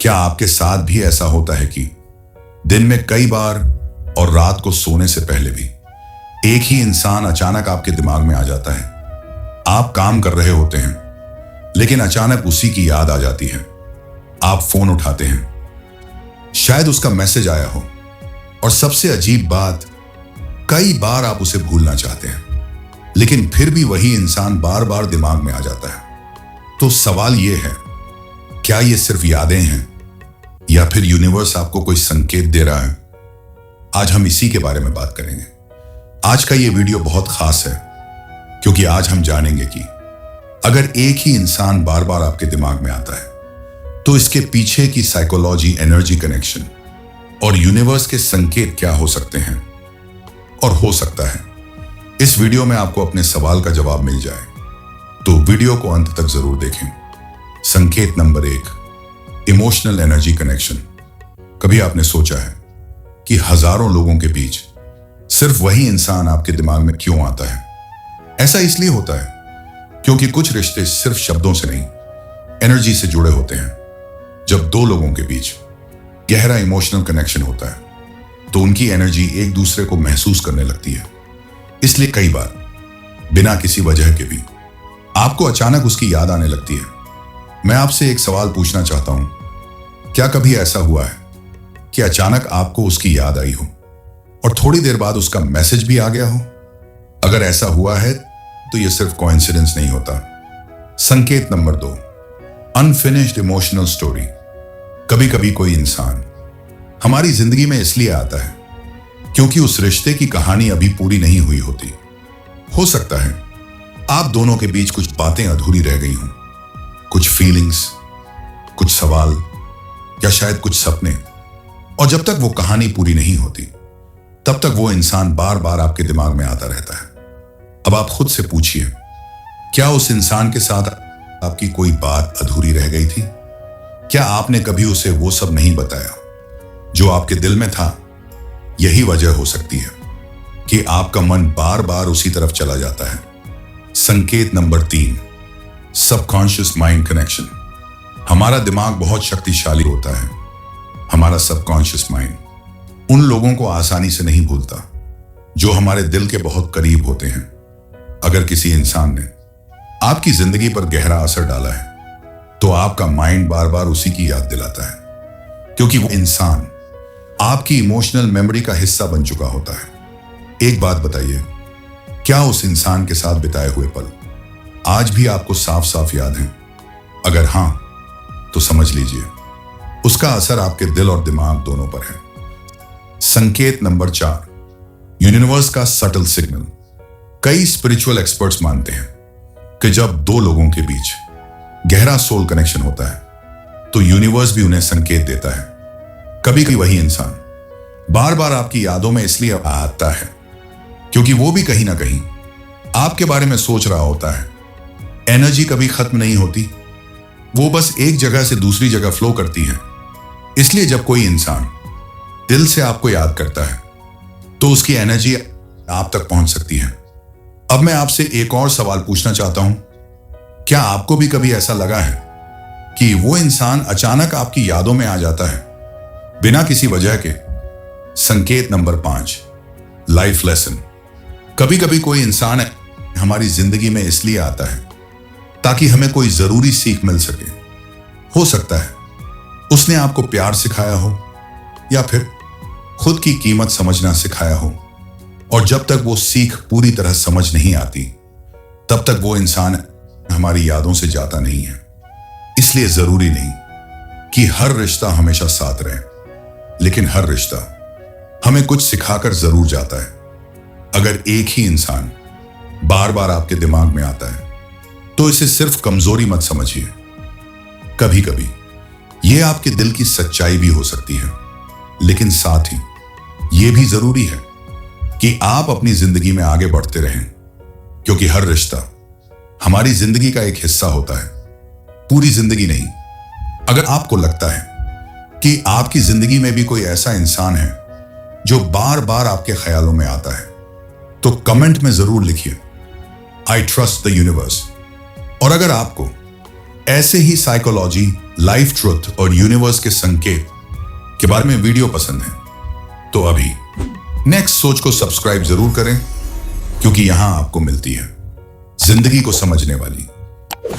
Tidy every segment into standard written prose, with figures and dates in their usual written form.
क्या आपके साथ भी ऐसा होता है कि दिन में कई बार और रात को सोने से पहले भी एक ही इंसान अचानक आपके दिमाग में आ जाता है? आप काम कर रहे होते हैं लेकिन अचानक उसी की याद आ जाती है। आप फोन उठाते हैं, शायद उसका मैसेज आया हो, और सबसे अजीब बात, कई बार आप उसे भूलना चाहते हैं लेकिन फिर भी वही इंसान बार बार दिमाग में आ जाता है। तो सवाल यह है, क्या ये सिर्फ यादें हैं या फिर यूनिवर्स आपको कोई संकेत दे रहा है? आज हम इसी के बारे में बात करेंगे। आज का ये वीडियो बहुत खास है क्योंकि आज हम जानेंगे कि अगर एक ही इंसान बार बार आपके दिमाग में आता है तो इसके पीछे की साइकोलॉजी, एनर्जी कनेक्शन और यूनिवर्स के संकेत क्या हो सकते हैं और हो सकता है इस वीडियो में आपको अपने सवाल का जवाब मिल जाए। तो वीडियो को अंत तक जरूर देखें। संकेत नंबर 1, इमोशनल एनर्जी कनेक्शन। कभी आपने सोचा है कि हजारों लोगों के बीच सिर्फ वही इंसान आपके दिमाग में क्यों आता है? ऐसा इसलिए होता है क्योंकि कुछ रिश्ते सिर्फ शब्दों से नहीं, एनर्जी से जुड़े होते हैं। जब दो लोगों के बीच गहरा इमोशनल कनेक्शन होता है तो उनकी एनर्जी एक दूसरे को महसूस करने लगती है। इसलिए कई बार बिना किसी वजह के भी आपको अचानक उसकी याद आने लगती है। मैं आपसे एक सवाल पूछना चाहता हूं, क्या कभी ऐसा हुआ है कि अचानक आपको उसकी याद आई हो और थोड़ी देर बाद उसका मैसेज भी आ गया हो? अगर ऐसा हुआ है तो यह सिर्फ कोइंसिडेंस नहीं होता। संकेत नंबर 2, अनफिनिश्ड इमोशनल स्टोरी। कभी कभी कोई इंसान हमारी जिंदगी में इसलिए आता है क्योंकि उस रिश्ते की कहानी अभी पूरी नहीं हुई होती। हो सकता है आप दोनों के बीच कुछ बातें अधूरी रह गई हों, कुछ फीलिंग्स, कुछ सवाल या शायद कुछ सपने, और जब तक वो कहानी पूरी नहीं होती तब तक वो इंसान बार बार आपके दिमाग में आता रहता है। अब आप खुद से पूछिए, क्या उस इंसान के साथ आपकी कोई बात अधूरी रह गई थी? क्या आपने कभी उसे वो सब नहीं बताया जो आपके दिल में था? यही वजह हो सकती है कि आपका मन बार बार उसी तरफ चला जाता है। संकेत नंबर 3, सबकॉन्शियस माइंड कनेक्शन। हमारा दिमाग बहुत शक्तिशाली होता है। हमारा सबकॉन्शियस माइंड उन लोगों को आसानी से नहीं भूलता जो हमारे दिल के बहुत करीब होते हैं। अगर किसी इंसान ने आपकी जिंदगी पर गहरा असर डाला है तो आपका माइंड बार बार उसी की याद दिलाता है क्योंकि वो इंसान आपकी इमोशनल मेमोरी का हिस्सा बन चुका होता है। एक बात बताइए, क्या उस इंसान के साथ बिताए हुए पल आज भी आपको साफ साफ याद हैं? अगर हां तो समझ लीजिए उसका असर आपके दिल और दिमाग दोनों पर है। संकेत नंबर 4, यूनिवर्स का सटल सिग्नल। कई स्पिरिचुअल एक्सपर्ट्स मानते हैं कि जब दो लोगों के बीच गहरा सोल कनेक्शन होता है तो यूनिवर्स भी उन्हें संकेत देता है। कभी कभी वही इंसान बार बार आपकी यादों में इसलिए आता है क्योंकि वो भी कहीं ना कहीं आपके बारे में सोच रहा होता है। एनर्जी कभी खत्म नहीं होती, वो बस एक जगह से दूसरी जगह फ्लो करती है। इसलिए जब कोई इंसान दिल से आपको याद करता है तो उसकी एनर्जी आप तक पहुंच सकती है। अब मैं आपसे एक और सवाल पूछना चाहता हूं, क्या आपको भी कभी ऐसा लगा है कि वो इंसान अचानक आपकी यादों में आ जाता है बिना किसी वजह के? संकेत नंबर 5, लाइफ लेसन। कभी कभी कोई इंसान हमारी जिंदगी में इसलिए आता है ताकि हमें कोई जरूरी सीख मिल सके। हो सकता है उसने आपको प्यार सिखाया हो या फिर खुद की कीमत समझना सिखाया हो, और जब तक वो सीख पूरी तरह समझ नहीं आती तब तक वो इंसान हमारी यादों से जाता नहीं है। इसलिए जरूरी नहीं कि हर रिश्ता हमेशा साथ रहे, लेकिन हर रिश्ता हमें कुछ सिखाकर जरूर जाता है। अगर एक ही इंसान बार बार आपके दिमाग में आता है तो इसे सिर्फ कमजोरी मत समझिए। कभी कभी यह आपके दिल की सच्चाई भी हो सकती है, लेकिन साथ ही यह भी जरूरी है कि आप अपनी जिंदगी में आगे बढ़ते रहें, क्योंकि हर रिश्ता हमारी जिंदगी का एक हिस्सा होता है, पूरी जिंदगी नहीं। अगर आपको लगता है कि आपकी जिंदगी में भी कोई ऐसा इंसान है जो बार बार आपके ख्यालों में आता है, तो कमेंट में जरूर लिखिए, आई ट्रस्ट द यूनिवर्स। और अगर आपको ऐसे ही साइकोलॉजी, लाइफ ट्रुथ और यूनिवर्स के संकेत के बारे में वीडियो पसंद है तो अभी नेक्स्ट सोच को सब्सक्राइब जरूर करें, क्योंकि यहां आपको मिलती है जिंदगी को समझने वाली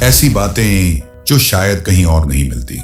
ऐसी बातें जो शायद कहीं और नहीं मिलती।